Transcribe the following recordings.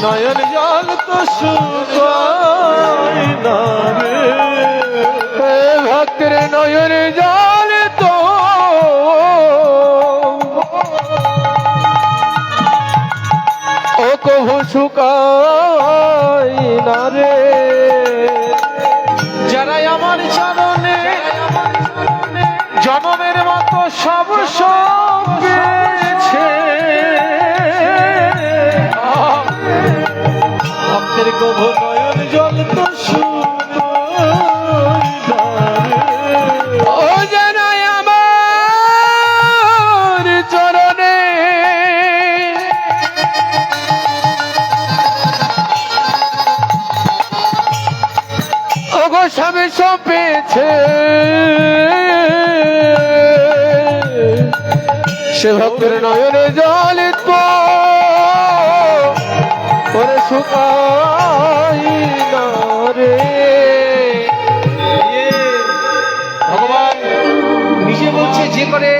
নয়ন জল তো শুকায় না রে, ভক্তের নয়ন জল তো ও কভু শুকায় না রে। যারাই আমার চরণে জনমের মতো সব সব পেয়েছে, ভক্তের কভু নয়ন জল তো শুকায় না রে। ও জানাই আমার চরণে ওগো সবে সব পেয়েছে, সে ভক্তের নয়নে জল তো ওরে শুকাই না রে। ভগবান নিজে বলছে যে করে,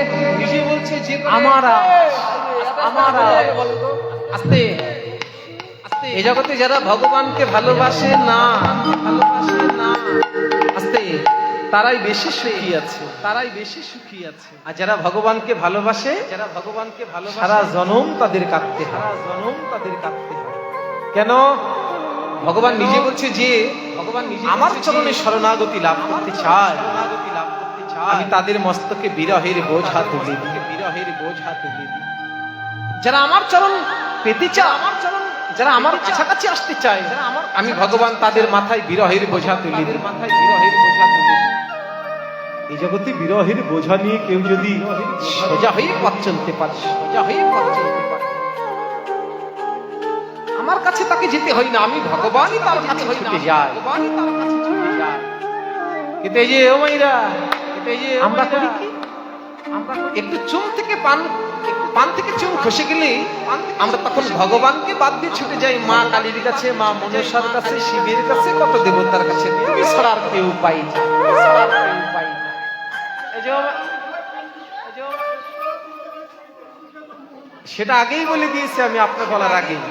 আমারা আস্তে আস্তে এই জগতে যারা ভগবানকে ভালোবাসে না আস্তে তারাই বেশি সুখী আছে, আর যারা ভগবানকে ভালোবাসে সারা জনম তাদের কাঁদতে হয়, কেন? ভগবান নিজে বলছে যে আমার চরণে শরণাগতি লাভ করতে চায়, আমি তাদের মস্তকে বিরহের বোঝা তুলে দিই। যারা আমার চরণ পেতে চায়, যারা আমার কাছাকাছি আসতে চায়, আমি ভগবান তাদের মাথায় বিরহের বোঝা তুলে দিই। এই জগতে বিরহের বোঝা নিয়ে কেউ যদি সোজা হয়ে পথ চলতে পারে, আমার কাছে তাকে যেতে হয় না, আমি ভগবানই তার কাছে ছুটে যাই। কিন্তু এই যে ও মাইরা, আমরা করি কি? একটু চুম থেকে পান থেকে চুম খসে গেলে আমরা তখন ভগবানকে বাদ দিয়ে ছুটে যাই মা কালীর কাছে, মা মনসার কাছে, শিবের কাছে, কত দেবতার কাছে। তুমি ছাড়া আর কেউ পাই না। সেটা আগেই বলে দিয়েছি আমি, আপনার বলার আগেই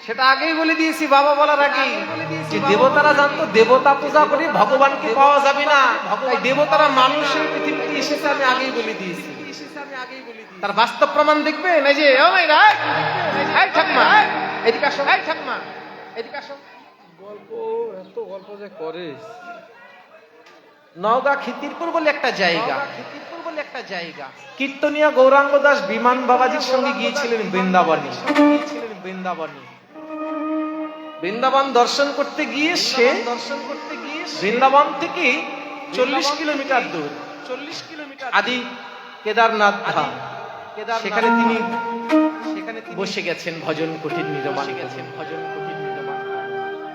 সেটা আগেই বলে দিয়েছি, বাবা বলার আগেই, যে দেবতারা জানতো দেবতা পূজা করে ভগবানকে পাওয়া যাবে না, তাই দেবতারা মানুষের পৃথিবীতে এসেছে। আমি আগেই বলে দিয়েছি, তার বাস্তব প্রমাণ দেখবেন। এই যে ও মাইরা, এই ঠাকমা এদিকে আসো, এই ঠাকমা এদিকে আসো। এত গল্প যে করে। নওগাঁ খিতিরপুর বলে একটা জায়গা, কীর্তনিয়া গৌরাঙ্গ দাস বিমান বাবাজির সঙ্গে গিয়েছিলেন বৃন্দাবনে। বৃন্দাবন দর্শন করতে গিয়ে সে বৃন্দাবন থেকে 40 কিলোমিটার দূর আদি কেদারনাথ ধাম, সেখানে তিনি বসে গেছেন ভজন কুটির নির্মাণ গেছেন।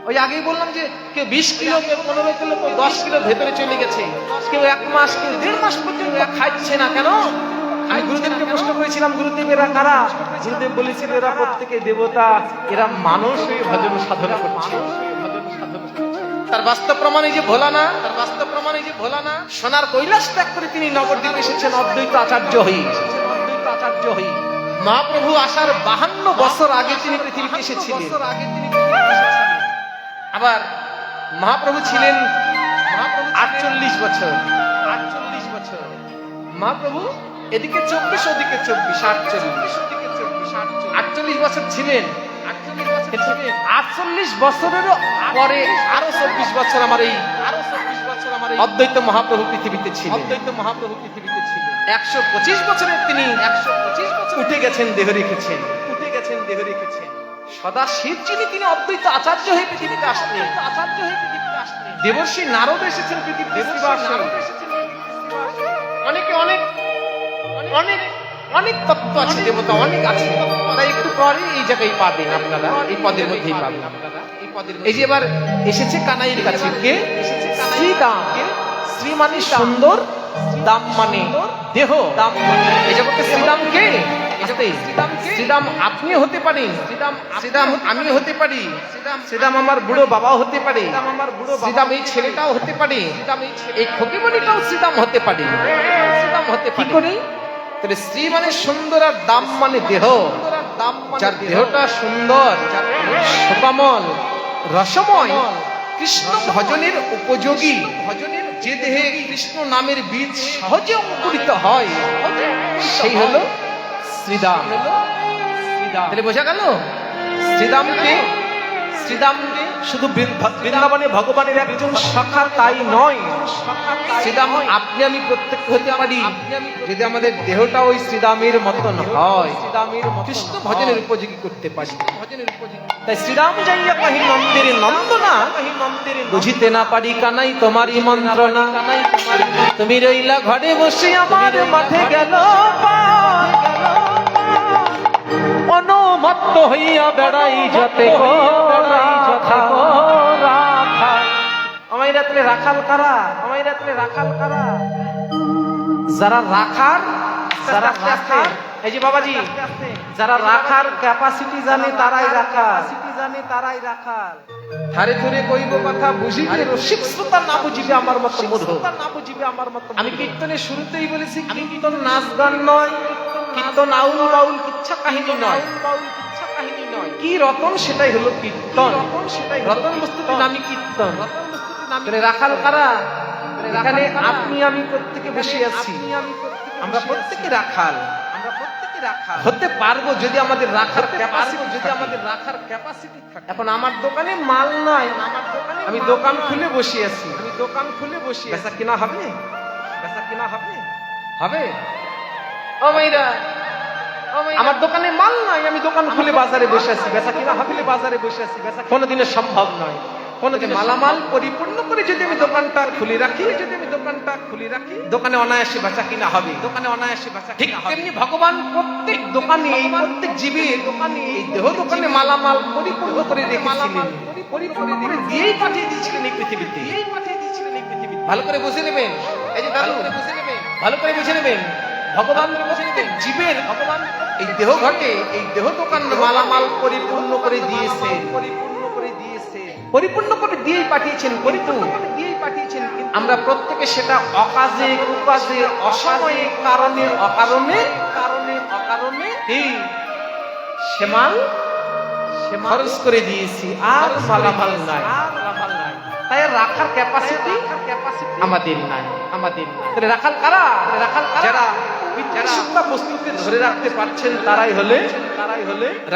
ওই আগেই বললাম যে কেউ 20 কিলো, কেউ 15 কিলো, কেউ 10 কিলো ভেতরে চলে গেছে, কেউ 1 মাস, কেউ 1.5 মাস পর্যন্ত খাচ্ছে না। কেন? আমি গুরুদেবকে প্রশ্ন করেছিলাম, গুরুদেব এরা কারা? গুরুদেব বলেছিল এরা প্রত্যেকে দেবতা, এরা মানুষ হয়ে ভজন সাধনা করছে। তার বাস্তব প্রমাণ এই যে ভোলানা সোনার কৈলাস ত্যাগ করে তিনি নবদ্বীপে এসেছেন অদ্বৈত আচার্য হয়ে। মহাপ্রভু আসার 52 বছর আগে তিনি পৃথিবীতে এসেছিলেন। আবার মহাপ্রভু ছিলেন 48 বছর। মহাপ্রভু এদিকে 24, ওদিকে 24, 48 বছর ছিলেন। 48 বছরেরও পরে আরো 24 বছর আমার এই অদ্বৈত মহাপ্রভু পৃথিবীতে ছিলেন। 125 বছরের তিনি উঠে গেছেন, দেহ রেখেছেন। সদা শিব তিনি অদ্বৈত আচার্য হয়ে পৃথিবীতে আসলেন। দেবর্ষি নারদ এসেছেন পৃথিবীতে। অনেকে অনেক তত্ত্ব আছে, দেবতা অনেক আছে, তাই একটু পরে এই জায়গায় পাবেন আপনারা, এই পদের মধ্যেই পাবেন। এই যে এবার এসেছে কানাইয়ের কাছে, কে? শ্রীদাম। শ্রী মানে সুন্দর, দাম মানে দেহ। এই জগতে শ্রীদাম কে? শ্রীদাম আপনি হতে পারেন, শ্রীদাম আমি হতে পারি, শ্রীদাম আমার বুড়ো বাবাও হতে পারে, শ্রীদাম এই ছেলেটাও হতে পারে, এই খকিমণিটাও শ্রীদাম হতে পারে। কি করে? তাহলে শ্রী মানে সুন্দর আর দাম মানে দেহ। যার দেহটা সুন্দর, শোকামল, রসময়, কৃষ্ণ ভজনের উপযোগী, যে দেহে কৃষ্ণ নামের বীজ সহজে অঙ্কুরিত হয়, সেই হলো শ্রীদাম। তাহলে বোঝা গেল শ্রীদামকে শুধু বৃন্দাবনে ভগবানের একজন সখা তাই নয়, শ্রীদাম আপনি আমি প্রত্যক্ষ হতে পারি যদি আমাদের দেহটা ওই শ্রীদামের মতন হয়, কৃষ্ণ ভজনের উপযোগী করতে পারি। তাই শ্রীরাম যাইয়া কহি নন্দের নন্দনা, বুঝিতে না পারি কানাই তোমারই মন্ত্রণা। তুমি রইলা ঘরে বসে আমার মাঠে গেল অনুমত্ত হইয়া বেড়াই যাতে আমায় রাত্রে রাখাল কারা, আমায় রাত্রে রাখাল কারা? যারা রাখার, যারা রাখার, এই যে বাবাজি, যারা রাখার ক্যাপাসিটি জানে তারাই রাখাল, তারাই রাখাল। ধারে ধরে কইব কথা বুঝিবে, রসিক শ্রোতা না বুঝিবে আমার মত মূঢ়। আমি কীর্তনের শুরুতেই বলেছি, কীর্তন নাচ গান নয়, কীর্তন আউল বাউল কিচ্ছা কাহিনী নয়, কি রতন সেটাই হলো কীর্তন। রতন বস্তুটির নামই কীর্তন। রাখাল কারা? এখানে আপনি আমি প্রত্যেকে বসে আছি, আমরা প্রত্যেকে রাখাল হতে পারবো যদি আমাদের রাখার ক্যাপাসিটি থাকে। এখন আমার দোকানে মাল নাই, আমি দোকান খুলে বসে আছি, বেচা কিনা হবে? হবে? ও ভাইরা, আমার দোকানে মাল নাই, আমি দোকান খুলে বাজারে বসে আছি, বেচা কিনা হবে? কোনোদিনও সম্ভব নয়। কোনোদিন মালামাল পরিপূর্ণ করে যদি আমি দোকানটা খুলে রাখি, দোকানে অনায়াসে বেচা কিনা হবে। ঠিক তেমনি ভগবান প্রত্যেক দোকানে, প্রত্যেক জীবের দোকানে, এই দেহ দোকানে মালামাল পরিপূর্ণ করে রেখেছিলেন, পরিপূর্ণ করে দিয়েই পাঠিয়ে দিয়েছিলেন এই পৃথিবীতে। ভালো করে বুঝে নেবেন, এই যে দাদু, ভালো করে বুঝে নেবেন, ভগবান প্রত্যেক জীবের, ভগবান এই দেহ ঘটে, এই দেহ দোকান মালামাল পরিপূর্ণ করে দিয়েছে, পরিপূর্ণ করে দিয়েই পাঠিয়েছেন, আমরা প্রত্যেকে সেটা অকাজে, কুকাজে, অসময়ে, কারণে অকারণে এই সেমাল খরচ করে দিয়েছি, আর মালামাল নাই। তাই রাখার ক্যাপাসিটি আমাদের নাই। তাহলে রাখাল কারা? যারা বিচ্ছিন্ন বস্তুকে ধরে রাখতে পারছেন তারাই হলে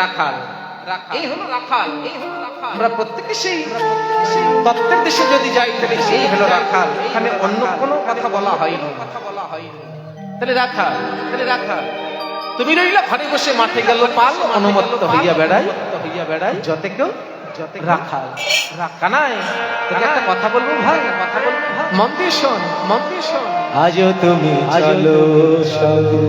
রাখাল। এই হলো রাখাল। আমরা প্রত্যেকে সেই তত্ত্বের দেশে যদি যাই তাহলে সেই হলো রাখাল, এখানে অন্য কোনো কথা বলা হয়নি। তাহলে রাখাল, তুমি রইলা ঘরে বসে মাঠে গেল পাল, অনুমত্ত হইয়া বেড়াই যতে কেউ রাখাল। কানাই তোকে একটা কথা বলবো ভাই, মন দিয়ে শোন। আজও তুমি চলো সাগো,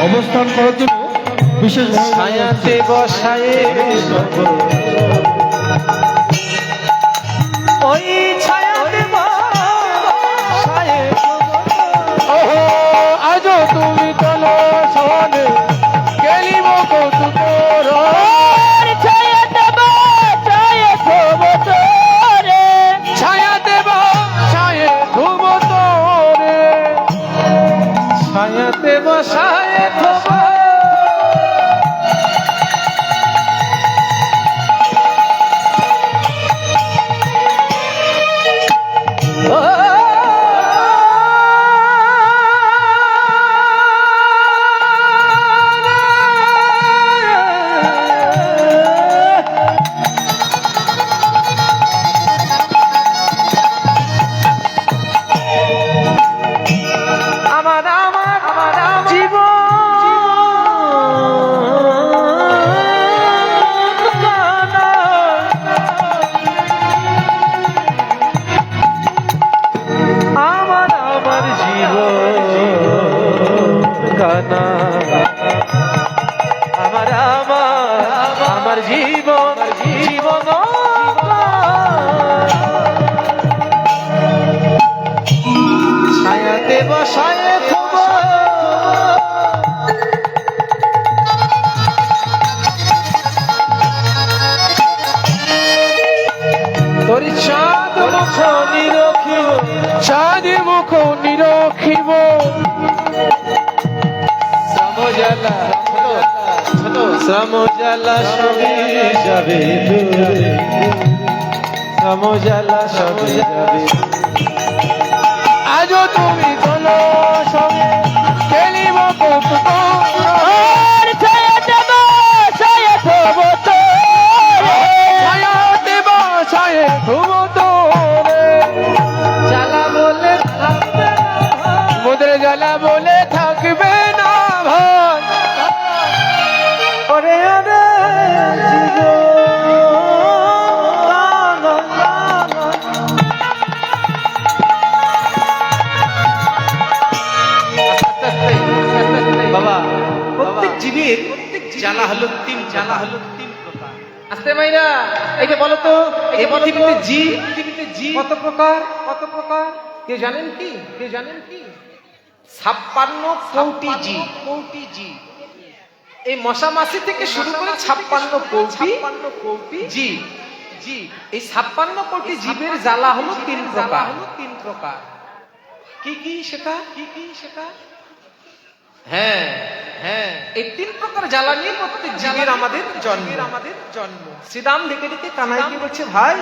অবস্থান করার জন্য বিশেষ ছায়াতে বসায়ে ওই ছায়াতে বসায়ে আজও তুমি চলো শোনে গেলিব কৌতুক ছায়াতে বসায়ে আমার জীবন ছায়াতে বসায়ে মুখ নিরখিব শ্রমজ্বালা শ্রমজ্বালা সবই যাবে দূরে, শ্রমজ্বালা সবই যাবে। আজও তুমি চলো সঙ্গে খেলিব কৌতুক জ্বালা বলে থাকবে না, মোদের জ্বালা বলে থাকবে না ভাই। ওরে ওরে বাবা, প্রত্যেক জীবের জ্বালা হলো তিন প্রকার। আস্তে মাইরা এই যে বলো তো, এই পৃথিবীতে জীব কত প্রকার? কে জানেন কি? 56 কোটি জীব। এই মশা মাছি থেকে শুরু করে 56 কোটি জীব। এই 56 কোটি জীবের জ্বালা হলো তিন প্রকার। কি কি সেটা? হ্যাঁ, এই তিন প্রকার জ্বালা নিয়ে প্রত্যেক জীবের আমাদের জন্ম। শ্রীরাম ডেকে ডেকে কানাইকে বলছে, ভাই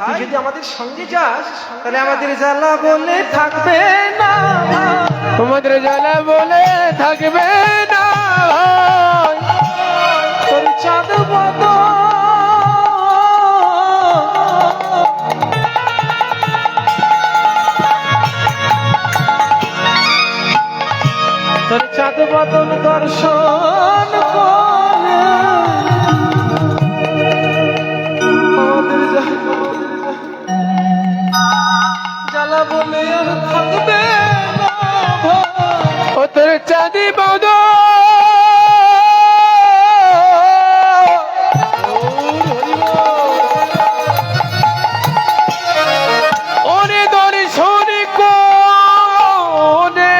তুই যদি আমাদের সঙ্গে যাস তাহলে আমাদের জ্বালা বলে থাকবে না, তোমাদের জ্বালা বলে থাকবে না ভাই। তোর চাঁদ বদন তোর চাঁদ বদন দর্শন করে আমাদের জ্বালা বলে আর থাকবে না ভাই। ও তোর চাঁদি বদ ওরে দর্শন কোনে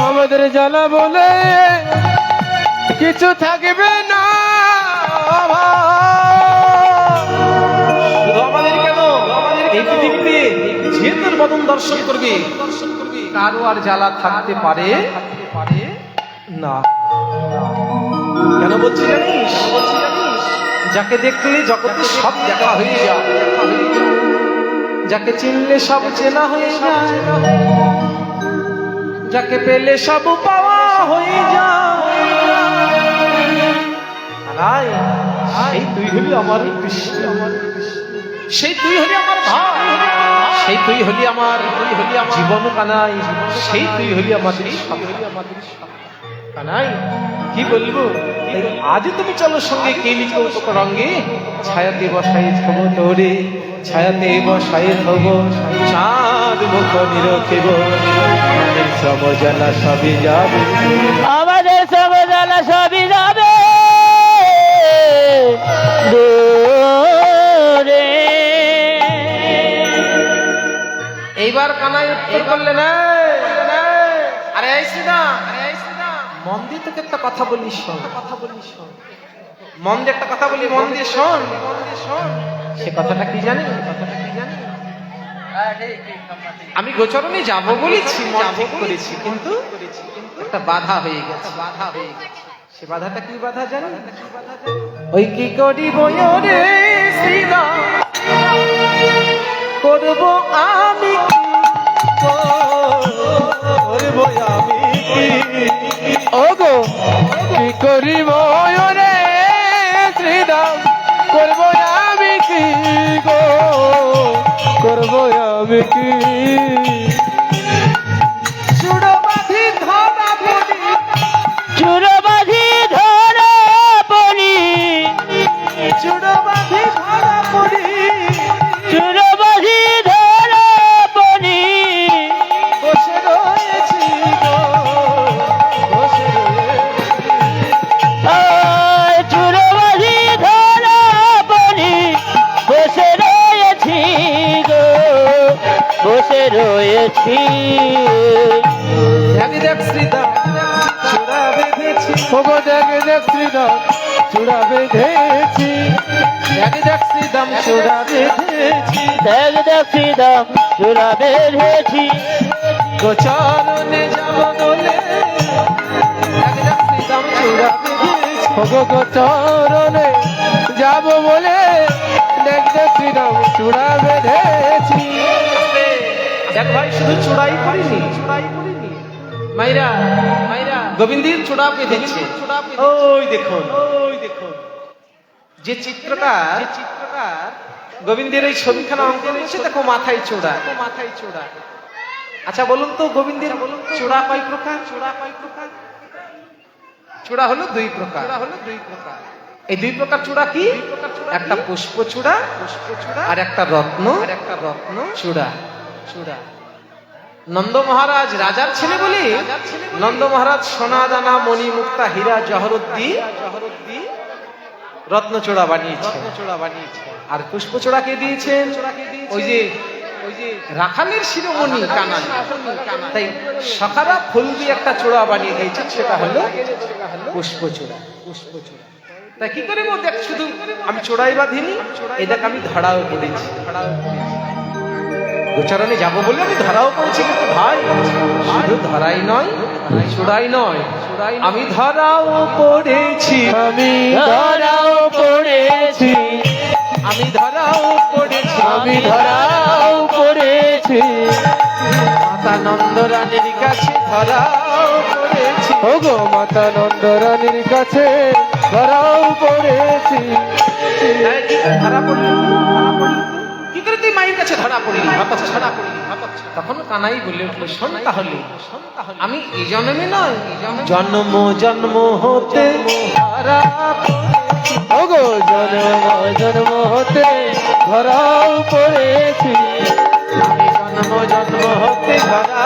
আমাদের জ্বালা বলে কিছু থাকবে না শুধু আমাদের কেন, এই পৃথিবীতে যে তোর বদন দর্শন করবে কারো আর জ্বালা থাকতে পারে না। কেন বলছি জানিস? যাকে দেখলে জগতে সব দেখা হয়ে যায়, যাকে চিনলে সব চেনা হয়ে যায়, যাকে পেলে সব পাওয়া হয়ে যায়। সেই তুই হলি আমার কৃষ্ণ, সেই তুই হলি আমার ভাই, সেই তুই হলি আমার জীবন কানাই, সেই তুই হলি আমাদের কানাই। কি বলবো, আজ তুমি চলো সঙ্গে কেলি কৌতুক রঙ্গে, ছায়াতে বসাই থব তোরে, ছায়াতে বসাই থব চাঁদ মুখ নিরখিব, আমাদের সব জ্বালা সবই যাবে, আমাদের সব জ্বালা সবই যাবে দূরে। এইবার কানাই উত্তর করলে না, আরে এই শ্রীরাম, মন দিয়ে তোকে একটা কথা বলি, শোন, মন দিয়ে একটা কথা বলি, মন দিয়ে শোন। সে কথাটা কি জানি? আমি গোচরণে যাব বলেছি, মন ঠিক করেছি, কিন্তু একটা বাধা হয়ে গেছে। সে বাধাটা কি বাধা জানি? ওই কি করিব রে শ্রীরাম, করব আমি করব আমি ওগো কি করিব রে শ্রীরাম, করব আমি কি গো, করব আমি কি। চূড় বাঁধি ধরা পড়ি, চুর বাঁধি ধরা পড়ি, চূড় বাঁধি ধরা পড়ি, চুর বাঁধি ধরা পড়ি, বসে রয়েছি গো, বসে রয়েছি। চুর বাঁধি ধরা পড়ি, বসে রয়েছি গো, বসে রয়েছি। দেখ শ্রীরাম চূড়া বেঁধেছি, ওগো দেখ দেখ শ্রীরাম চূড়া বেঁধেছি, দেখ শ্রীরাম চূড়া বেঁধেছি, দেখ দেখ শ্রীরাম চূড়া বেঁধেছি, গোচরণে যাব বলে দেখ শ্রীরাম চূড়া বেঁধেছি। ওগো গোচরণে যাব বলে দেখ দেখ শ্রীরাম চূড়া বেঁধেছি। দেখ ভাই শুধু চূড়াই করিনি, চূড়াই করিনি, মাইরা মাইরা গোবিন্দের চূড়া বেঁধেছে। ওই দেখুন, ওই দেখুন, যে চিত্রকার গোবিন্দের এই ছবিখানা অঙ্কন করেছে, দেখো মাথায় চূড়া, মাথায় চূড়া। আচ্ছা বলুন তো গোবিন্দের চূড়া কয় প্রকার? চূড়া কয় প্রকার? চূড়া হলো দুই প্রকার, হলো দুই প্রকার। এই দুই প্রকার চূড়া কি? একটা পুষ্প চূড়া, পুষ্প চূড়া, আর একটা রত্ন, আর একটা রত্ন চূড়া, চূড়া। নন্দ মহারাজ রাজার ছেলে বলে নন্দ মহারাজ সোনা দানা মণি মুক্তা হীরা জহরদ্দি রত্নচূড়া বানিয়েছে, রত্নচূড়া বানিয়েছে। আর পুষ্পচূড়া কে দিয়েছেন? ওই যে রাখালের শিরোমণি কানাই। তাই সখারা ফুল দিয়ে একটা চূড়া বানিয়ে দিয়েছে, সেটা হলো পুষ্পচূড়া, পুষ্পচূড়া। তাই কি করে বলতে, শুধু আমি চূড়াই বাঁধিনি, এই দেখ আমি ধরাও করেছি, ধরাও করেছি। গোচরণে যাব বলে আমি ধরাও করেছি, কিন্তু ভাই শুধু ধরাই নয়, চূড়াই নয়, আমি ধরাও পড়েছি, আমি ধরাও পড়েছি, আমি ধরাও পড়েছি, আমি ধরাও পড়েছি, মাতা নন্দ রানীর কাছে ধরাও পড়েছি। ওগো মাতা নন্দ রানীর কাছে ধরাও পড়েছি। ধরা পড়লি, ধরা পড়লি কি করে? তুই মায়ের কাছে ধরা পড়লি, ধরা পড়লি। তখন কানাই বলে উঠলো, শোন তাহলে, আমি এই জন্মে নয়, জন্ম জন্ম হতে ধরা পড়েছি। ওগো জন্ম জন্ম হতে ধরাও পড়েছি, আমি জন্ম জন্ম হতে ধরা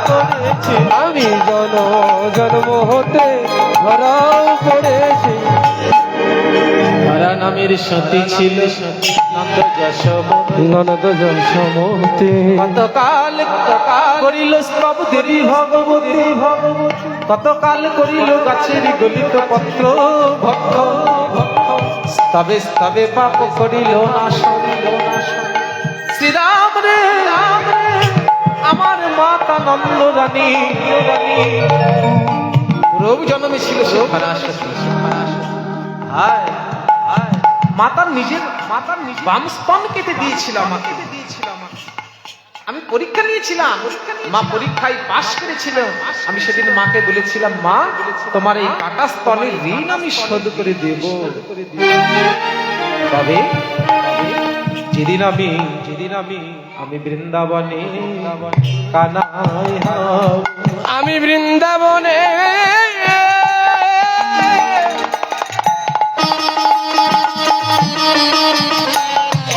পড়েছি, আমি জন্ম হতে ধরাও পড়েছি। ধরা নামের সতী ছিল নন্দ যশোমতী, ননদ যশোমতী, কতকাল করিল স্তব দেবী ভগবতী, কতকাল করিল গাছের গলিত পত্র ভক্ষ, স্তবে স্তবে পাপ করিল নাশন। শ্রীরাম রে রাম রে আমার মাতা নন্দ রানী, পূর্ব জন্মে ছিল সখরাসতী। হায় হায়, মাতার নিজের বাম স্তন কেটে দিয়েছিল আমাকে, আমি পরীক্ষা নিয়েছিলাম, মা পরীক্ষায় পাশ করেছিল। আমি সেদিন মাকে বলেছিলাম, মা তোমার এই কাটা স্তনের ঋণ আমি শোধ করে দেব। তবে যেদিন আমি বৃন্দাবনে কানাই হব, আমি বৃন্দাবনে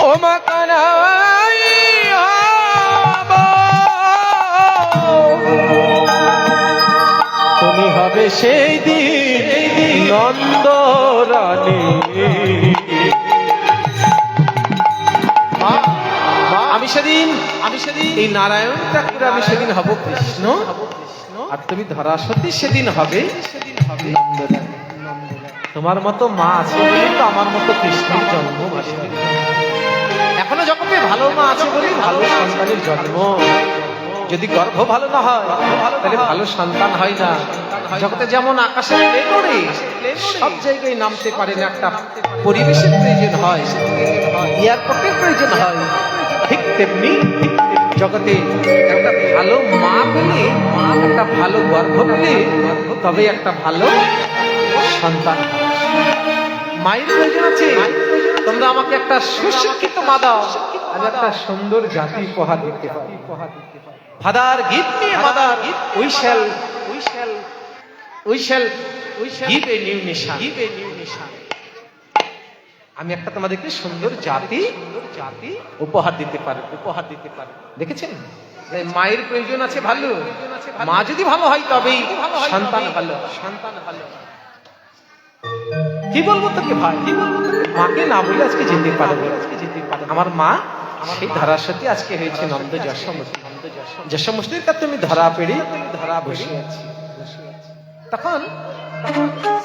ও মা কানাই হব, তুমি হবে সেই দিন নন্দ রানী। আমি সেদিন এই নারায়ণ ঠাকুর, আমি সেদিন হব কৃষ্ণ, আর তুমি ধরাসতী সেদিন হবে নন্দ রানী। তোমার মতো মা আছে বলেই তো আমার মতো কৃষ্ণের জন্ম হয়েছে। এখনো জগতে ভালো মা আছে বলেই ভালো সন্তানের জন্ম। যদি গর্ভ ভালো না হয় তাহলে ভালো সন্তান হয় না। জগতে যেমন আকাশের প্লেন ওড়ে, সব জায়গায় নামতে পারে না, একটা পরিবেশের প্রয়োজন হয়, এয়ারপোর্টের প্রয়োজন হয়, ঠিক তেমনি জগতে একটা ভালো মা পেলে, একটা ভালো গর্ভ পেলে তবে একটা ভালো সন্তান। মায়ের প্রয়োজন আছে, তোমরা আমাকে একটা সুশিক্ষিত মা দাও, আমি একটা সুন্দর জাতি উপহার দিতে পারি। Father give me a mother, we shall give a new nation. আমি একটা তোমাদেরকে সুন্দর জাতি উপহার দিতে পারি, দেখেছেন? মায়ের প্রয়োজন আছে ভালো, মা যদি ভালো হয় তবেই সন্তান ভালো। কি বলবো তোকে ভাই, মাকে না বলে আজকে যেতে পারবো। আমার মা সেই ধারাসতী আজকে হয়েছে নন্দ যশোমতী। যশোমতীর কাছে তুমি ধরা পেড়ে বসে আছি। তখন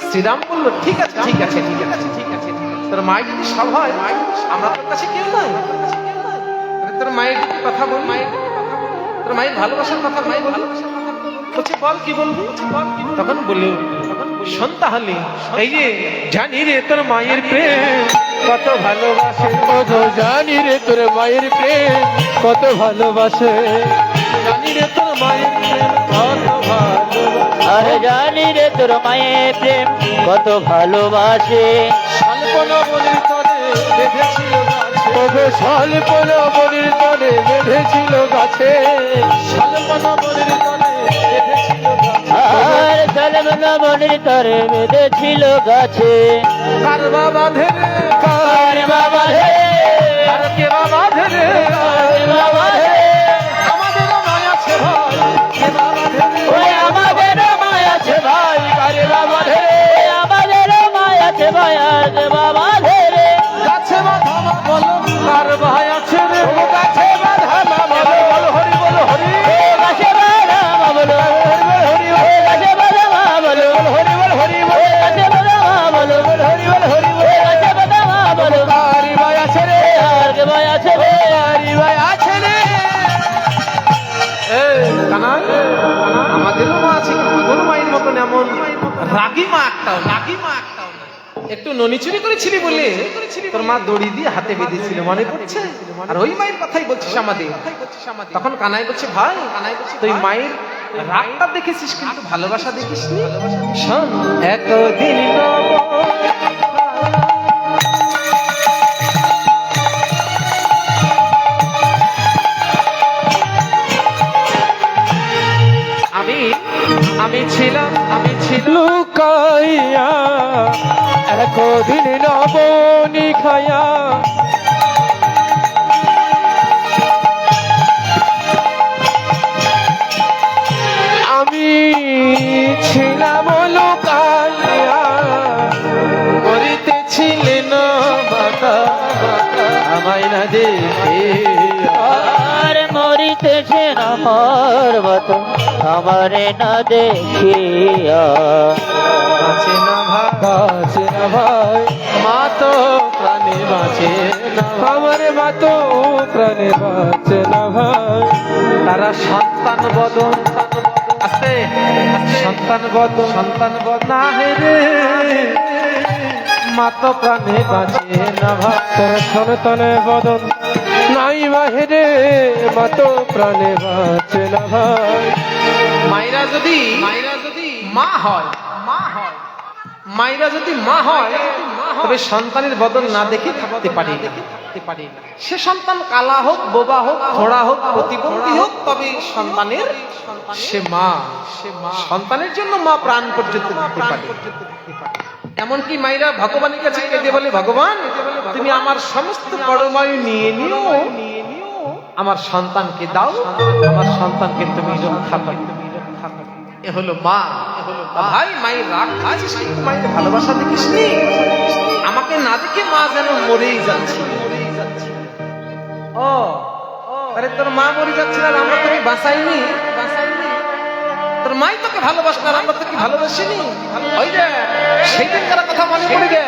শ্রীরাম বলল, ঠিক আছে, তোর মায়ের যদি সব হয়, আমরা তোর কাছে কেউ নাই। তোর মায়ের যদি কথা বল, তোর মায়ের ভালোবাসার কথা বল, বলছে বল কি বলবি? তখন বলল, শোন তাহলে, এই যে জানি রে তোর মায়ের প্রেম কত ভালোবাসে, কত জানি রে তোর মায়ের প্রেম কত ভালোবাসে, জানি রে তোর মায়ের প্রেম কত ভালোবাসে। আরে জানি রে তোর মায়ের প্রেম কত ভালোবাসে। স্বল্পনা বলির তরে বেঁধেছিল গাছে, তবে স্বল্পনা বনির তরে বেঁধেছিল গাছে, স্বল্পনা বলির তরে বেঁধেছিল গাছে। আর জলমনা বনের তরে বেঁধেছিল গাছে। কার বাবা ধরে, কার বাবা হে, কার কে বাবা ধরে, কার বাবা হে, আমাদের মায় আছে ভাই, কে বাবা ধরে, ওই আমাদের মায়া আছে ভাই, কার বাবা হে, আমাদের মায়া আছে ভাই, আর কে বাবা ধরে। গাছে বাঁধা মা বলো কার ভাই আছে রে, ও গাছে বাঁধা মা বলো, বল হরি বল হরি, এ গাছে বাঁধা মা বলো, এ গাছে বাঁধা মা বলো, হরি বল হরি বল, এ গাছে বাঁধা মা বলো, হরি বল হরি বল। এ গাছে বাঁধা মা বলো, কারি ভাই আছে রে, আর কে ভাই আছে রে। কারি ভাই আছে রে। কানাই, আমাদেরও মা আছে, কিন্তু তোর মায়ের মতন এমন রাগী মা একটাও, রাগী মা একটাও না। একটু ননি চুরি করেছিলি বলে তোর মা দড়ি দিয়ে হাতে বেঁধেছিল, মনে পড়ছে? আর ওই মায়ের কথাই বলছিস আমাদের। তখন কানাই বলছে, ভাই তুই মায়ের রাগটা দেখেছিস কিন্তু ভালোবাসা দেখিস নি। শোন, একদিন নব আমি ছিলাম লুকাইয়া একদিন নবনী খায়া, আমি ছিলাম লুকাইয়া, করিতেছিলেন মাতা আমায় না দেখে, আর মরিতেছে আমার মতো আমারে না দেখিয়া। বাঁচে না ভাই, বাঁচে না ভাই, মা তো প্রাণে বাঁচে না, আমার মা তো প্রাণে বাঁচে না ভাই, তারা সন্তান বদন আছে, সন্তান বদন না রে, মা তো প্রাণে বাঁচে না ভাই। তোর সন্তানে বদন নাই বাহিরে, মা তো প্রাণে বাঁচে না ভাই। মায়েরা যদি মা হয়, মায়েরা যদি মা হয়, তবে সন্তানের বদল না দেখে থাকতে পারে না। সে সন্তান কালা হোক, বোবা হোক, খোড়া হোক, প্রতিবন্ধী হোক, তবে সন্তানের সে মা, সন্তানের জন্য মা প্রাণ পর্যন্ত দিতে পারে। এমনকি মায়েরা ভগবানের কাছে কেঁদে বলে, ভগবান তুমি আমার সমস্ত পরমায়ু নিয়ে নিও, আমার সন্তানকে দাও, আমার সন্তানকে তুমি রক্ষা করো। এ হলো মা। ভাই, মায়ের রাগ খাচ্ছিস কিন্তু মায়ের ভালোবাসা দেখিস নি। আমাকে না দেখে মা যেন মরেই যাচ্ছে। ও আরে তোর মা মরে যাচ্ছে আর আমরা তোকে বাঁচাইনি, তোর মাই তোকে ভালোবাসে আর আমরা তোকে ভালোবাসিনি। ওই যে সেই দিনকার কথা মনে পড়ে গে,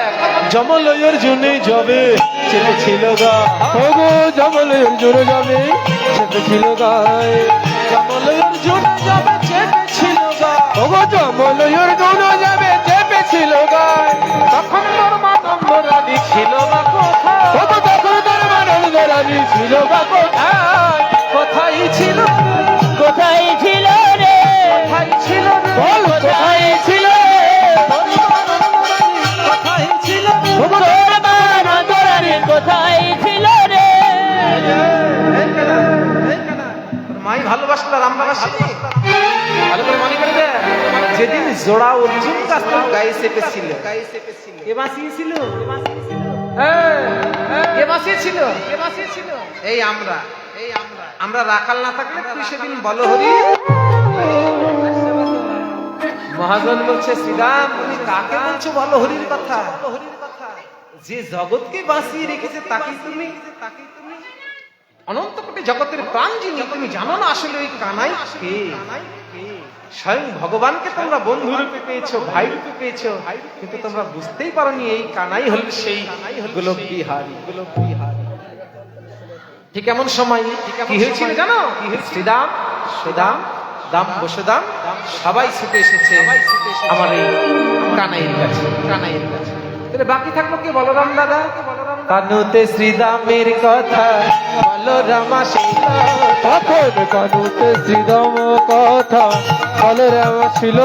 জমলয়ের জন্য যাবে চেপেছিল গা, ওগো জমলের জোরে যাবে চেপেছিল গায়ে, জমলয়ের জন্য যাবে চেপেছিল গা, ওগো জমলের জোরে যাবে চেপেছিল গায়ে, তখন তোর মা নন্দরানী ছিল না কোথায়, ওগো তখন তোর মানব রানী ছিল বা কোথায়, কোথায় ছিল, কোথায় ছিল রে, কোথায় ছিল রে, বল কোথায় ছিল, কোথায় ছিল রে? ওগো তোর মা নন্দরানী কোথায় ছিল রে। তোর মাই ভালোবাসলো আর আমরা বাসিনি। ভালো করে মনে করে দেখ, যেদিন জোড়া অর্জুন গাছ তোর গায়ে চেপেছিল, কে বাঁচিয়েছিল? কে বাঁচিয়েছিল? এই আমরা। আমরা রাখাল না থাকলে তুই সেদিন বলো হরি। মহাজন বলছে, শ্রীরাম তুমি কাকে বলছো বলো হরির কথা? যে জগৎকে বাঁচিয়ে রেখেছে তাকে তুমি অনন্ত কোটি জগতের প্রাণ যিনি, তুমি জানো না আসলে ওই কানাই কে? স্বয়ং ভগবানকে তোমরা বন্ধু রূপে পেয়েছো, ভাই রূপে পেয়েছো, কিন্তু তোমরা বুঝতেই পারোনি এই কানাই হল সেই গোলক বিহারী। ঠিক এমন সময় কি হয়েছিল জানো? শ্রীরাম, সুদাম, দাম, বসুদাম সবাই ছুটে এসেছে আমার এই কানাইয়ের কাছে। তাহলে বাকি থাকলো কি বলরাম দাদা? কানুতে শ্রীরামের কথা বলরাম আসিল, তখন কানুতে শ্রীরাম কথা বলরাম ছিল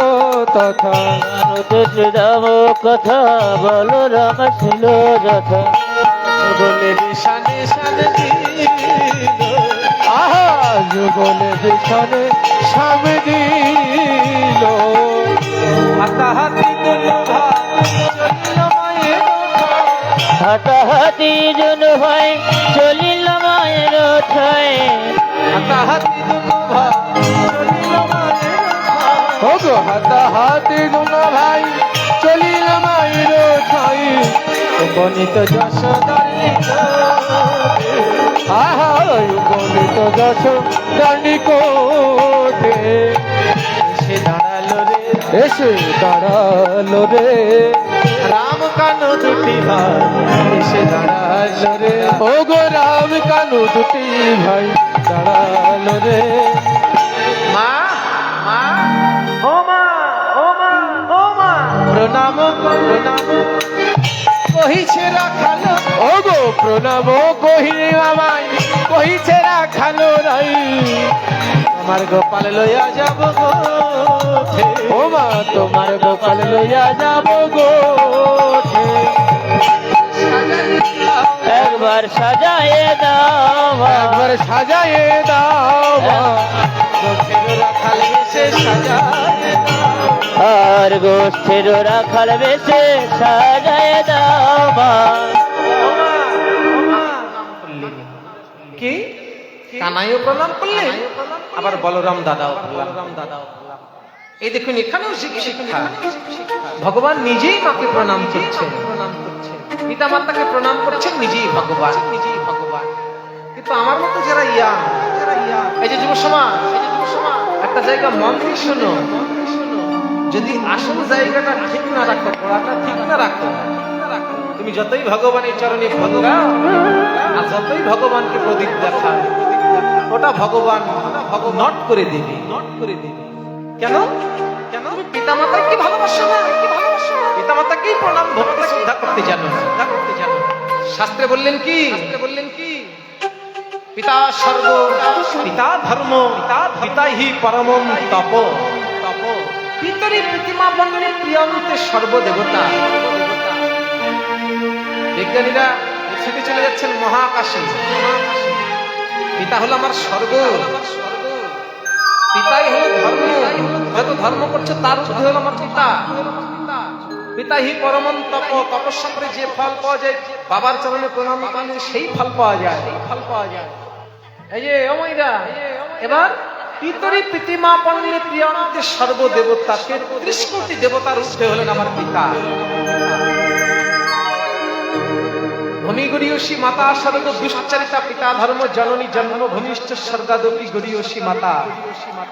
তথা। কানুতে শ্রীরাম কথা বলরাম ছিল যথা। বলে শানে শানে আহা যুগলে যেখানে সামনে দিল, হাতাহাতি দুলভা চলিল মায়ের হাতাহাতি জন ভাই চলিল মায়ের ঠায়। হাতাহাতি দুলভা চলিল মায়ের ওগো হাতাহাতি গুনা ভাই চলিল মায়ের ঠাই। উপনীত যশোদার আহা উপনীত যশ দান্ডিকোটে সে দাঁড়ালো রে, এসে দাঁড়ালো রে। রাম কানু দুটি ভাই এসে দাঁড়ালো রে। ওগো রাম কানু দুটি ভাই দাঁড়ালো রে। মা মা ও মা ও মা ও মা প্রণাম প্রণাম কহিছে রাখালো। ওগো প্রণাম কহিলে আমায় কহিছে রাখালো রাই। আমার গোপাল লইয়া যাব গো, ও মা তোমার গোপাল লইয়া যাব গো। একবার সাজায়ে দাও মা, একবার সাজায়ে দাও মা। গোখের রাখাল এসে সাজায় দাও। আর গোষ্ঠীর রাখাল বেশে সাজায়ে দাও মা। ও মা, ও মা। কি কানাইও প্রণাম করলেন, আবার বলরাম দাদাও বলরাম দাদাও। এই দেখুন এখানেও শিক্ষা, ভগবান নিজেই মাকে প্রণাম করছেন, পিতা মাতাকে প্রণাম করছেন নিজেই ভগবান। কিন্তু আমার মতো যারা ইয়াং, এই যে যুব সমাজ, একটা জায়গা মন দিয়ে শোনো, যদি আসল জায়গাটা ঠিক না রাখো, পড়াটা ঠিক না রাখো, তুমি যতই ভগবানের চরণে ভোগাও আর যতই ভগবানকে প্রদীপ দেখাও, ওটা ভগবান নট করে দেবে। কেন? তুমি পিতা মাতাকে কি ভালোবাসো না? পিতা মাতাকেই প্রণাম ভক্তি শ্রদ্ধা করতে জানো। শাস্ত্রে বললেন কি? পিতা স্বর্গ, পিতা ধর্ম, পিতা হি পরমম তপ। পিতরি প্রতিমা বন্যে প্রিয়ন্তে সর্বদেবতা। বিজ্ঞানীরা ছুটে চলে যাচ্ছেন মহাকাশে। পিতা হলো আমার স্বর্গ, পিতাই হলো ধর্ম, যত ধর্ম করছে তার ঊর্ধ্বে হলো আমার পিতা। পিতা হি পরমম তপ, তপস্যা করে যে ফল পাওয়া যায়, বাবার চরণে প্রণাম করলে সেই ফল পাওয়া যায়। এই যে অময়রা, এবার পিতরি প্রতিমা পণ্যে প্রিয়ন্তে সর্বদেবতা, ৩৩ কোটি দেবতার ঊর্ধ্বে হলেন আমার পিতা। ভূমি গরিয়সী মাতা স্বর্গ দুশ্চরিতা, পিতা ধর্ম জননী জন্মভূমিষ্ঠ স্বর্গাদপি গরিয়সী মাতা।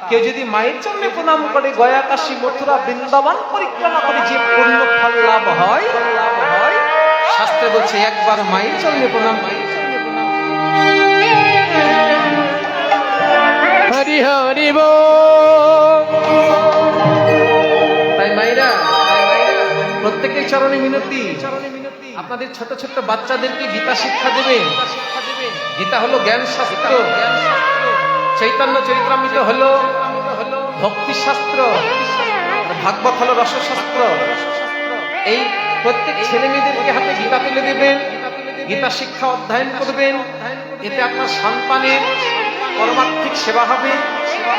কেউ যদি মায়ের চরণে প্রণাম করে, গয়া কাশী মথুরা বৃন্দাবন পরিক্রমা করে যে পূর্ণ ফল লাভ হয়, শাস্ত্রে বলছে একবার মায়ের চরণে প্রণাম করে। হরি হরি বল। তাই মায়েরা, প্রত্যেকের চরণে মিনতি, আপনাদের ছোট ছোট বাচ্চাদেরকে গীতা শিক্ষা দেবেন। গীতা হলো জ্ঞান শাস্ত্র, চৈতন্য চরিতামৃত হলো ভক্তি শাস্ত্র, ভাগবত হলো রসশাস্ত্র। এই প্রত্যেক ছেলে মেয়েদেরকে হাতে গীতা তুলে দেবেন, গীতা শিক্ষা অধ্যয়ন করবেন। এতে আপনার সন্তানের পরমার্থিক সেবা হবে।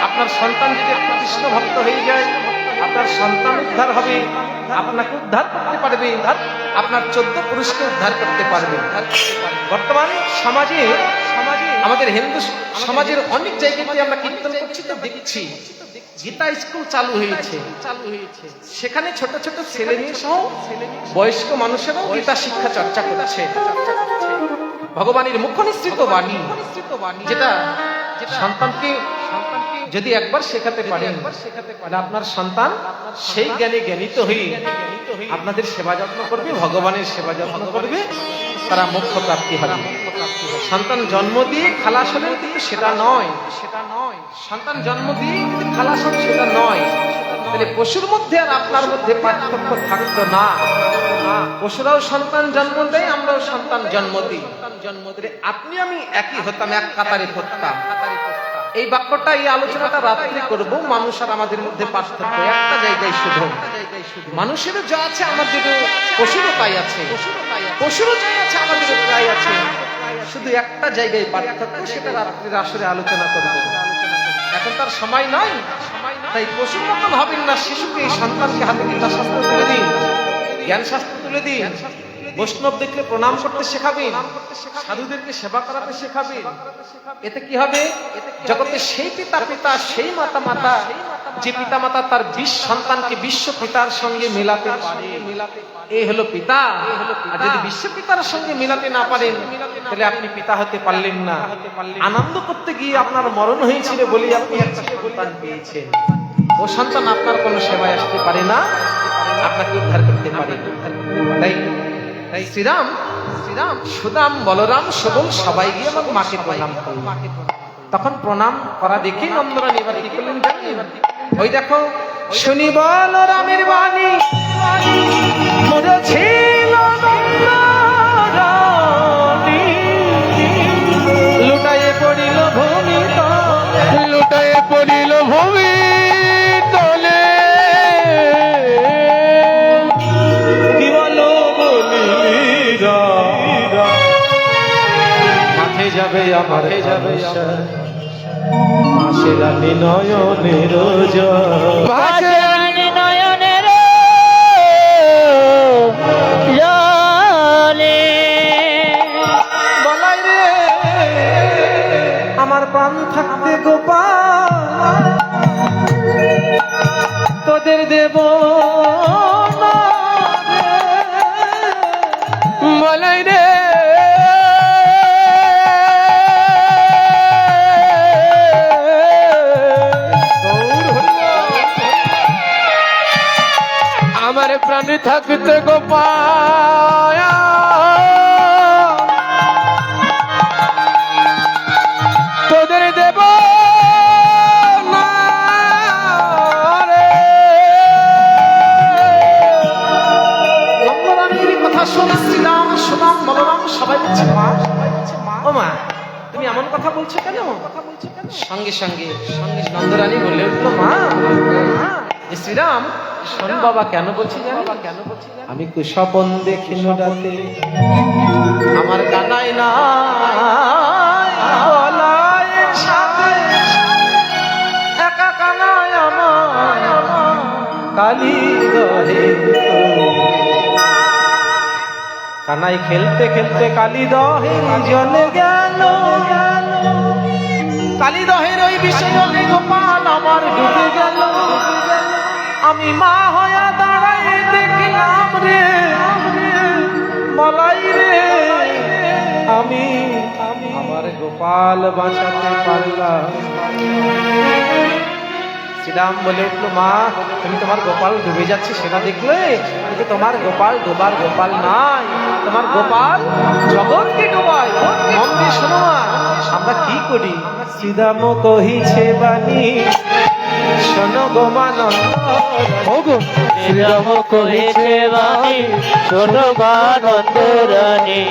আপনার সন্তান যদি কৃষ্ণ ভক্ত হয়ে যায়, আপনার সন্তান উদ্ধার হবে, আপনাকে উদ্ধার করতে পারবে, আপনার 14 পুরুষকে উদ্ধার করতে পারবে। বর্তমান সমাজে আমাদের হিন্দু সমাজের অনেক জায়গাতে আমরা কীর্তন করছি তো দেখছি, গীতা স্কুল চালু হয়েছে। সেখানে ছোট ছোট ছেলে মেয়ে সহ বয়স্ক মানুষেরাও গীতা শিক্ষা চর্চা করছে। ভগবানের মুখ নিঃসৃত বাণী, যেটা সন্তানকে যদি একবার শেখাতে পারেন, তাহলে আপনার সন্তান সেই জ্ঞানে জ্ঞানিত হয়ে আপনাদের সেবা যত্ন করবে, ভগবানের সেবা যত্ন করবে, তারা মোক্ষ প্রাপ্তি হবে। সন্তান জন্ম দিয়ে খালাস হলেন কিন্তু সেটা নয়, সন্তান জন্ম দিয়ে কিন্তু খালাস হন সেটা নয়। তাহলে পশুর মধ্যে আর আপনার মধ্যে পার্থক্য থাকতো না। পশুরাও সন্তান জন্ম দেয়, আমরাও সন্তান জন্ম দিই। আপনি আমি একই হতাম, এক কাতারে পড়তাম। এই বাক্যটা, এই আলোচনাটা রাত্রে করব। মানুষ আর আমাদের মধ্যে পার্থক্য একটা জায়গায় শুধু, মানুষেরও যা আছে আমাদেরও পশুরও তাই আছে, পশুরও যাই আছে আমাদেরও তাই আছে, শুধু একটা জায়গায় পার্থক্য, সেটা রাত্রির আসরে আলোচনা করব। এখন তার সময় নাই, তাই পশুর মতন হবেন না। শিশুকে, এই সন্তানকে হাতে গীতা শাস্ত্র তুলে দিন, জ্ঞান শাস্ত্র তুলে দিন, বৈষ্ণব দেখলে প্রণাম করতে শেখাবেন, সাধুদেরকে সেবা করাতে শেখাবেন। এতে কি হবে? জগতে সেই পিতা পিতা, সেই মাতা মাতা, যে পিতা মাতা তার 20 সন্তানকে বিশ্ব পিতার সঙ্গে মেলাতে পারে, এই হলো পিতা। আর যদি বিশ্ব পিতার সঙ্গে মেলাতে না পারেন, তাহলে আপনি পিতা হতে পারলেন না। আনন্দ করতে গিয়ে আপনার মরণ হয়েছিল বলে আপনি একটা সন্তান পেয়েছেন। ও সন্তান আপনার কোনো সেবায় আসতে পারে না, আপনাকে উদ্ধার করতে পারে। তাই শ্রীরাম, সুদাম, বলরাম, সবল সবাই গিয়ে আমার মাকে প্রণাম করল। তখন প্রণাম করা দেখে নন্দরানী এবার কি করলেন জানেন? ওই দেখো, শুনি বলরামের বাণী, মরেছিল নন্দরানী, লুটায়ে পড়িল ভূমি তলে, লুটায়ে পড়িল ভূমি তলে, কি বলো বলিরা, মাঠে যাবে আমার, যাবে মাসে রানী নয়নের জল, ভাসে রানী নয়নের জলে। বলাই রে আমার প্রাণ থাকতে গোপাল, তোদের দেব না রে। বলাই রে আমার প্রাণ থাকতে গোপাল, তোদের দেব না রে। নন্দরানীর কথা শুনে শ্রীরাম, সুদাম, বলরাম সবাই বলছে, মা, ও মা, তুমি এমন কথা বলছো কেন? সঙ্গে সঙ্গে নন্দরানী বলে উঠলো, মা, শ্রীরাম শোন বাবা, কেন বলছি জানো? আমি কুস্বপন দেখিল রাতে, আমার কানাই না বলায়ের সাথে, একা কানাই আমার কালী দহে, কানাই খেলতে খেলতে কালী দহে জলে গেল, কালী দহের ওই বিষয়ে গোপাল আমার ডুবে গেল। আমি মা হয়া দাঁড়াই দেখলাম রে, বলাই রে আমি আমার গোপাল বাঁচাতে পারলাম। শ্রীরাম বলে উঠলো, মা, তুমি তোমার গোপাল ডুবে যাচ্ছে সেটা দেখলে? কিন্তু তোমার গোপাল ডোবার গোপাল নাই, তোমার গোপাল জগৎকে ডোবায়। মন দিয়ে শোনো মা, আমরা কি করি? শ্রীরাম কহিছে বাণী, শোনো গো মানন্দ, ওগো শ্রীরাম কহিছে বাণী, শোনো আনন্দ রানী।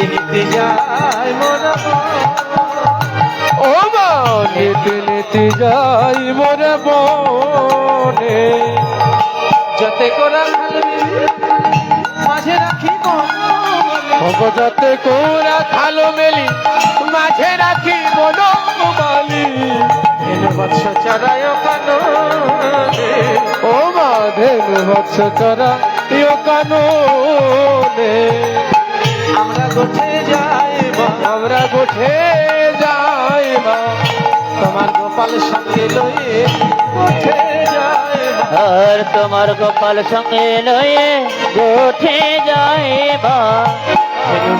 নিতে যায় মন, ও মা, নিতে নিতে যাই মোরে বনে, যাতে করা মাঝে রাখি যাতে কোরা খালো মেলি, মাঝে রাখি বনমালি। বৎস চরায় কানো, ও মা, ধেন বৎস চরা ইয় কাননে, আমরা গোঠে যাই মা, আমরা গোঠে যাই মা, তোমার গোপাল সঙ্গে লয়ে গোঠে যাই মা। আর তোমার গোপাল সঙ্গে লয়ে গোঠে যায় বা,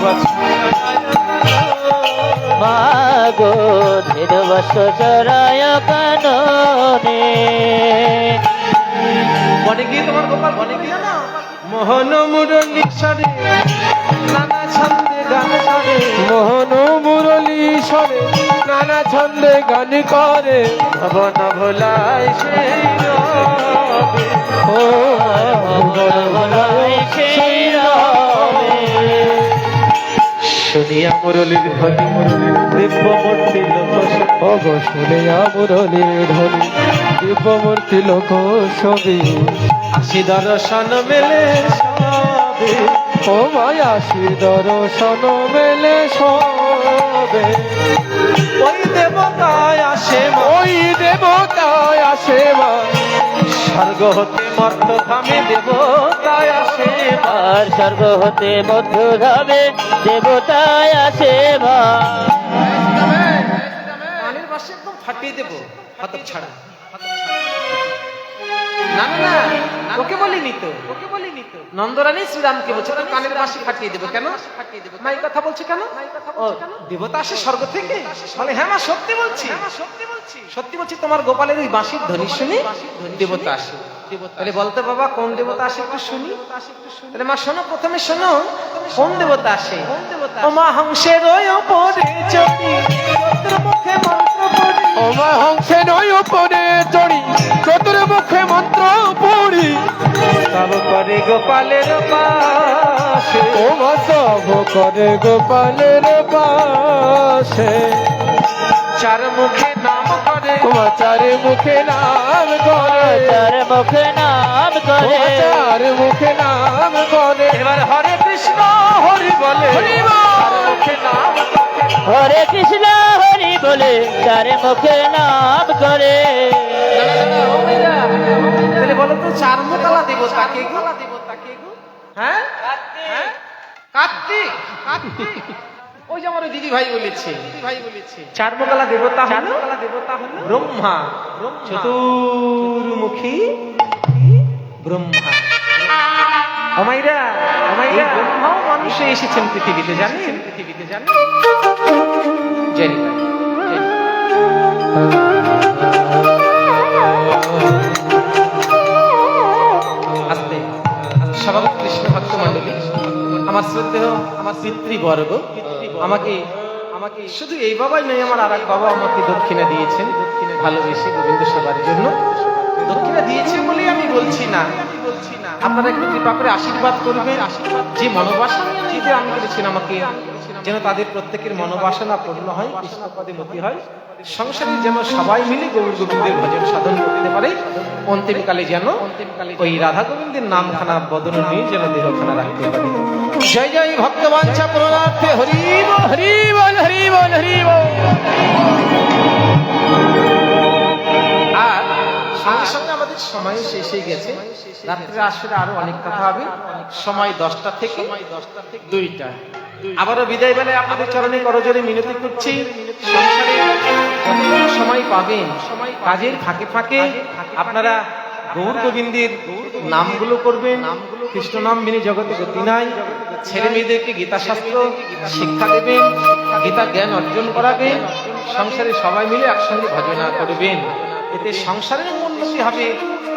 বৎস মা গো ধীর বর্ষ চরায় কাননে বনে গিয়ে তোমার গোপাল বনে গিয়ে না মোহন মুরলী সরে নানা ছন্দে গান করে মোহন মুরলী সরে নানা ছন্দে গান করে ভবন ভোলায় সেই রবে ও ভোলায় সেই রবে শুনিয়া মুরলীর ধ্বনি দিব্যমূর্তি লোক ও গো শুনিয়া মুরলীর ধ্বনি দিব্যমূর্তি লোক ছবি আসি দর্শন মেলে সবে ও মায়া শ্রী দর্শন মেলে সবে ওই দেবতায় আসে মা, ওই দেবতায় আসে মা স্বর্গ হতে মর্ত ধামে দেবতায় আসে মা। আর স্বর্গ হতে মধ্য ধামে দেবতায় আসে মা কানের বাসে একদম ফাটিয়ে দেবো হাত ছাড়া না না না ওকে বলিনি তো নন্দরানী শ্রীরামকে বলছে তো কানের বাসি ফাটিয়ে দেবো কেন মা এই কথা বলছে কেন ও দেবতা আসে স্বর্গ থেকে বলে হ্যাঁ মা সত্যি বলছি সত্যি বলছি তোমার গোপালের ওই বাঁশির ধ্বনি শুনে দেবতা আসে তাহলে বলতে বাবা কোন দেবতা আসে একটু শুনি তাহলে মা শোনো প্রথমে শোনো কোন দেবতা আসে ও মা হংসের ওই ওপরে চড়ি মুখে মন্ত্র পড়ি ও মা হংসে নয় উপরে চড়ি চতুর্মুখে মন্ত্র পড়ি তব করে গোপালের পাশে ও মা সব করে গোপালের পাশে চার মুখে নাম করে তোমার চারে মুখে নাম করে তার মুখে নাম করে তোমার চার মুখে নাম করে এবার হরে কৃষ্ণ হরি বলে হরি বল। চার মুখে নাম করে। হরে কৃষ্ণ হরি বলে তার মুখে নাম করে তাহলে বলো তো চার মুখালা দেবতা কে গো হ্যাঁ কার্তিক ওই যে আমার ওই দিদি ভাই বলেছে চার মুখালা দেবতা হলো ব্রহ্মা চতুর্মুখী ব্রহ্মা অমাইরা ব্রহ্মাও মানুষে এসেছেন পৃথিবীতে জানেন জানি আস্তে স্বাভাবিক কৃষ্ণ ভক্ত মন্ডলী আমার শ্রদ্ধেয় আমার পিতৃবর্গ আমাকে শুধু এই বাবাই নয় আমার আর এক বাবা আমাকে দক্ষিণা দিয়েছেন ভালোবেসে গোবিন্দ সেবার জন্য দক্ষিণা দিয়েছে বলেই আমি বলছি না আপনারা একটু কৃপা করে আশীর্বাদ করবেন যে মনোবাসনা যেতে আমি করেছেন আমাকে যেন তাদের প্রত্যেকের মনোবাসনা পূর্ণ হয় কৃষ্ণপদে মতি হয় সংসারে যেন সবাই মিলে গৌর গোবিন্দের ভজন সাধন করতে পারে অন্তিমকালে যেন ওই রাধা গোবিন্দের নামখানা বদন নিয়ে যেন দেহখানা রাখতে পারে জয় জয় ভক্তবাঞ্ছা পুরনার্থে হরি বল। হরি বল হরি বল হরি বল আর সঙ্গে সঙ্গে আমাদের সময় শেষ হয়ে গেছে রাত্রে আসলে আরো অনেক কথা হবে সময় 10টা থেকে 2টা আবারও বিদায় বেলায় আপনাদের চরণে করজোরে মিনতি করছি সংসারে যতটুকু সময় পাবেন কাজের ফাঁকে ফাঁকে আপনারা গৌর গোবিন্দের নামগুলো করবেন কৃষ্ণ নাম বিনে জগতে গতি নাই ছেলে মেয়েদেরকে গীতা শাস্ত্র শিক্ষা দেবেন গীতা জ্ঞান অর্জন করাবেন সংসারে সবাই মিলে একসঙ্গে ভজনা করবেন এতে সংসারের উন্নতি হবে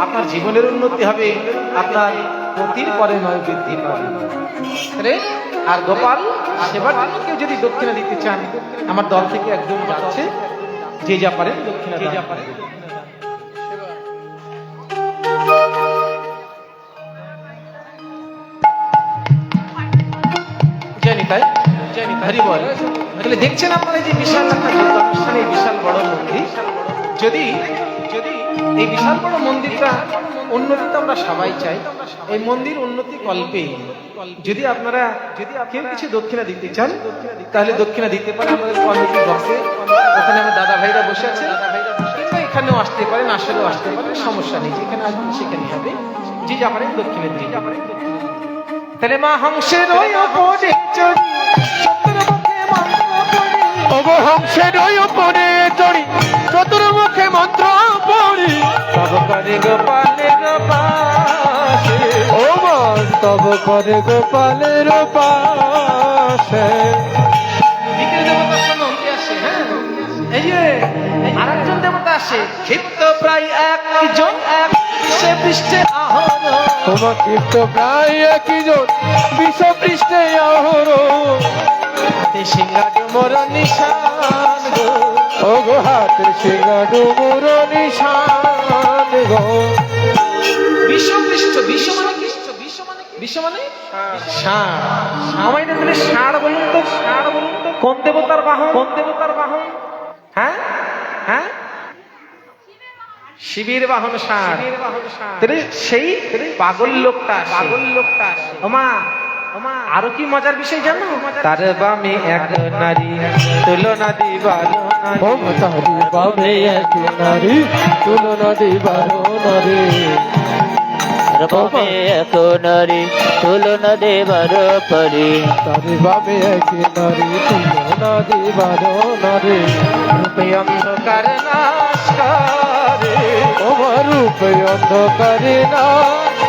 আপনার জীবনের উন্নতি হবে আপনার গতির পরে নয় বৃদ্ধি পাবে তাহলে আর গোপাল সেবার জন্য কেউ যদি দক্ষিণা দিতে চান আমার দল থেকে একজন যাচ্ছে যে যা পারেন দক্ষিণা যা পারেন জানি তাই হরি বল তাহলে দেখছেন আপনারা যে বিশাল একটা অনুষ্ঠান এই বিশাল বড় মন্দির যদি এই বিশাল বড় মন্দিরটা উন্নতি তো আমরা সবাই চাই এই মন্দির উন্নতি কল্পে যদি আপনারা কেউ কিছু দক্ষিণা দিতে চান তাহলে দক্ষিণা দিতে পারেন আমাদের কমিটি বক্সে ওখানে আমার দাদা ভাইরা বসে আছে কিংবা এখানেও আসতে পারেন আসলেও আসতে পারেন সমস্যা নেই যেখানে আসবেন সেখানে হবে যে যা পারেন দক্ষিণা দিয়ে তাহলে মা হংসের ওই ওপরে চড়ি চতুর্মুখে মন্ত্র পড়ি ওগো হংসের ওই উপরে চড়ি চতুর্মুখে মন্ত্র পড়ি তব করে গোপালের পাশে ও মা তব করে গোপালের পাশে বিকেল দেবতা শোনো কে আসে হ্যাঁ এই যে আরেকজন দেবতা আসে, ক্ষিপ্ত প্রায় একজন সে পৃষ্ঠে আহর, তোমার ক্ষিপ্ত প্রায় একই জন বিষ পৃষ্ঠে আহর, হাতে সিংহা ডুমর নিশান গো, ও গো হাতের সিংহা ডুমুর নিশান গো। বিশ্বপৃষ্ঠ, বিশ্ব মানে কি? বিশ্ব মানে ষাঁড়। আমায় তাহলে ষাঁড় বলুন তো, ষাঁড় বলুন তো কোন দেবতার বাহন? কোন দেবতার বাহন? হ্যাঁ হ্যাঁ, শিবের বাহন ষাঁড়। তাহলে সেই পাগল লোকটা, ওমা আরো কি মজার বিষয় জানো? তার বামে এক নারী তুলনা দিবার ও তারি বাবে এক নারী তুলনা দিবার নারী, রূপে এক নারী তুলনা দেবার পরি, তারি বাবে এক নারী তুলনা দিবার নারী, রূপে অন্ধকার নাশ করে, তোমার রূপে অন্ধকারে না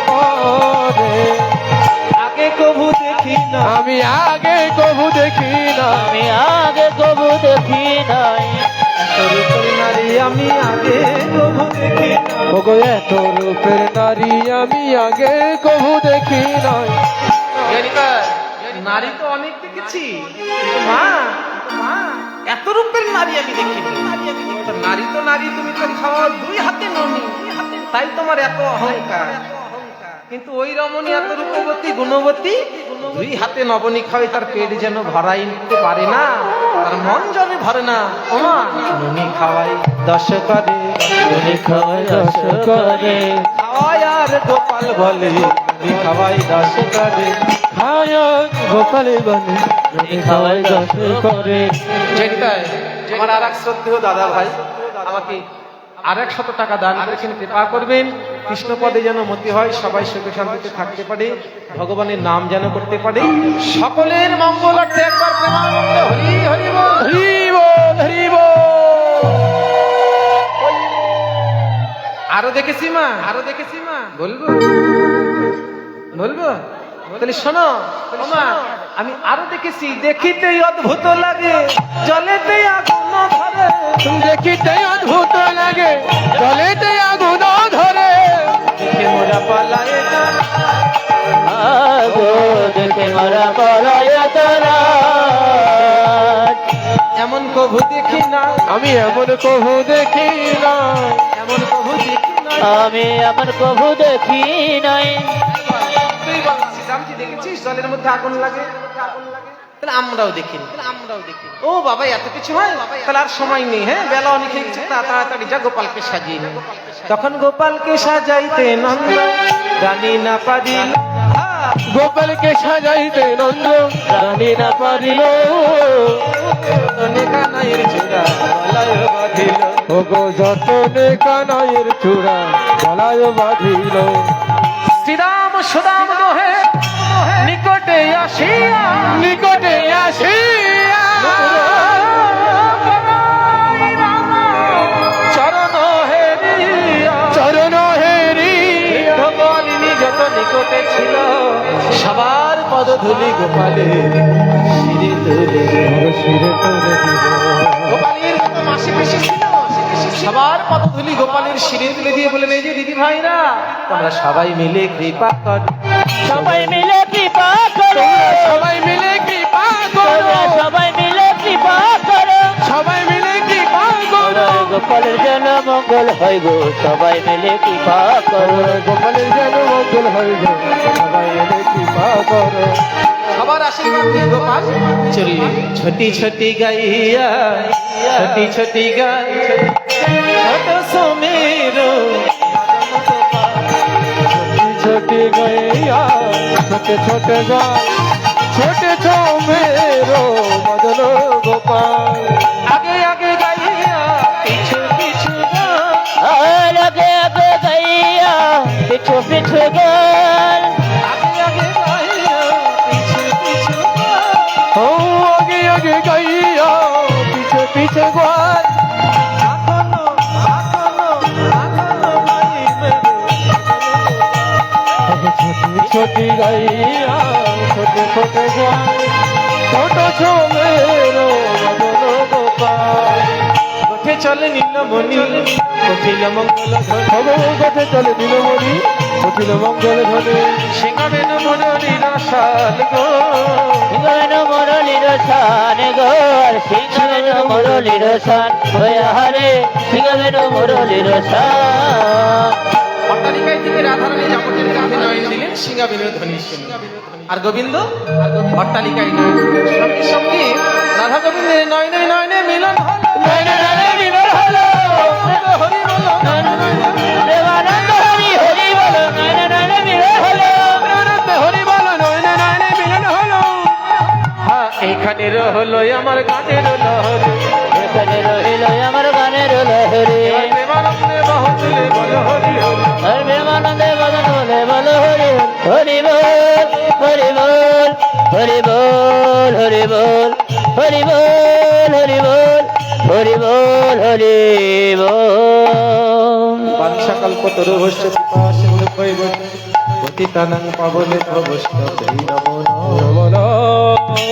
করে, আগে কবু দেখি না, আমি আগে কবু দেখি না, আমি আগে কবু দেখি নাই, রূপের নারী আমি আগে কবু দেখি না। ওগো এত রূপের নারী আমি আগে কবু দেখি নাই। নারী তো অনেক দেখেছি, কিন্তু মা এত রূপের নারী আমি দেখিনি। তো নারী তো নারী, তুমি তো খাওয়া দুই হাতে ননি, তাই তোমার এত অহংকার। কিন্তু ওই রমণী এত রূপবতী গুণবতী, দুই হাতে নবনী খাওয়াই তার পেট যেন ভরাই নিতে পারে না, তার মন যেন ভরে না। ওমা ননি খাওয়াই 10 করে, তুমি খাওয়াই রস করে, খাওয়াই আর গোপাল বলে ননি খাওয়াই 10 করে। হায় গোপালে বনে তুমি খাওয়াই রস করে, যেটাই আমার আর এক শ্রদ্ধেয় দাদা ভাই আমাকে আর 100 টাকা দান করেছেন, কৃপা করবেন কৃষ্ণ পদে যেন মতি হয়, সবাই সুখে শান্তিতে থাকতে পারে, ভগবানের নাম যেন করতে পারে, সকলের মঙ্গলার্থে একবার প্রেমানন্দে হরি হরি বল। হরি বল হরি বল। আরো দেখেছি মা, বলবো বলবো তাহলে শোনো, মা আমি আরো দেখেছি, দেখিতেই অদ্ভুত লাগে, জলেতে আগুন ধরে, দেখিতে অদ্ভুত লাগে, জলেতে আগুন ধরে, দেখে মোরা পালায় না, আগো দেখে মারা পলায় তারা, এমন কভু দেখি না, আমি এমন কবু দেখি না, এমন কভু দেখি না। আমি আমার কবু দেখি নাই, তুই বল শ্রীরামজি দেখেছিস জলের মধ্যে আগুন লাগে? তাহলে আমরাও দেখিনি, ও বাবা এত কিছু হয়, তাহলে আর সময় নেই, হ্যাঁ বেলা অনেক হয়ে গেছে, তাড়াতাড়ি যা গোপালকে সাজিয়ে নি। তখন গোপালকে সাজাইতে নন্দ রানী না পারিল, গোপালকে সাজাইতে নন্দ রানী না পারিল, তনে কানাইয়ের চূড়া গলায় বাঁধিল, ওগো যতনে কানাইয়ের চূড়া গলায় বাঁধিল, শ্রীরাম সুদাম দোহে নিকটে আসিয়া, নিকটে আসিয়া চরণ হেরিয়া, চরণ হেরিয়া, গোপালিনী যত নিকটে ছিল, সবার পদধূলি গোপালে শিরে তুলে, শিরে তুলে দিল, গোপালের কত মাসি পিসি ছিল, সবার পদধূলি গোপালের শিরে তুলে দিয়ে বলে, এই যে দিদি ভাইরা তোমরা সবাই মিলে কৃপা কর, সবাই মিলে কৃপা করো, সবাই মিলে কৃপা করো, সবাই মিলে কৃপা করো, সবাই মিলে কৃপা করো, গোপালের যেন মঙ্গল হয় গো, সবাই মিলে কৃপা করো, গোপালের যেন মঙ্গল হইবে, সবাই মিলে কৃপা করো, সবার আশীর্বাদ দিয়ে গোপাল চললে, ছোটি ছোটি গাইয়া, ছোটি ছোটি গাই, ছোট সমীর, ছোটি গইয়া ছোটে ছোটে গায়, ছোটে ছোমেরো মদন গোপাল, আগে আগে গাইয়া পিছু পিছু গাই, আর আগে আগে গাইয়া পিছু পিছু গান, আগে আগে গাইয়া পিছু পিছু গাই, ও আগে আগে গাইয়া পিছে পিছে গায়, এখনো এখনো এখনো গাইবে, ছোটি ছোটি গাইয়া ছোটে ছোটে গায়, ছোট ছোমেরো মদন গোপাল, চলে নীলমণি কপিল মঙ্গল ধ্বনি ভগবতে চলে নীলমণি কপিল মঙ্গল ধ্বনি সিংহবেন মুরলীর সাল গো সিংহের মুরলীর শান গো সিংহের মুরলীর শান হইয়া হরে সিংহের মুরলীর শান অট্টালিকায় থেকে রাধারানী যাবতীয় কাছে নয়ন দিলেন সিংহবেনের ধ্বনি শুনে। আর গোবিন্দ অট্টালিকায় নয়ন দিলেন। সঙ্গে সঙ্গে রাধা গোবিন্দের নয়নে নয়নে মিলন হলো। নয়নে নয়নে মিলন হলো হরি বলো প্রেমানন্দ হরি হরি বলো নয়নে নয়নে মিলন হলো হরি বল নয়নে নয়নে মিলন হলো হ্যাঁ এখানে হলো আমার গানের লহরে এখানে রহিল আমার গানের লহরে প্রেমানন্দে বাহুতুলে বল হরি হরি আর প্রেমানন্দে বদন বলে বলো হরি হরি বল হরি বল হরি বল হরি বল হরি বল হরি বল হরি বল হরি বল বাঞ্ছাকল্পতরু ভস্য কৃপা সিন্ধু কৈব পতিতানাং পাবনে ভবস্ত নমো নমঃ। নমো নমঃ।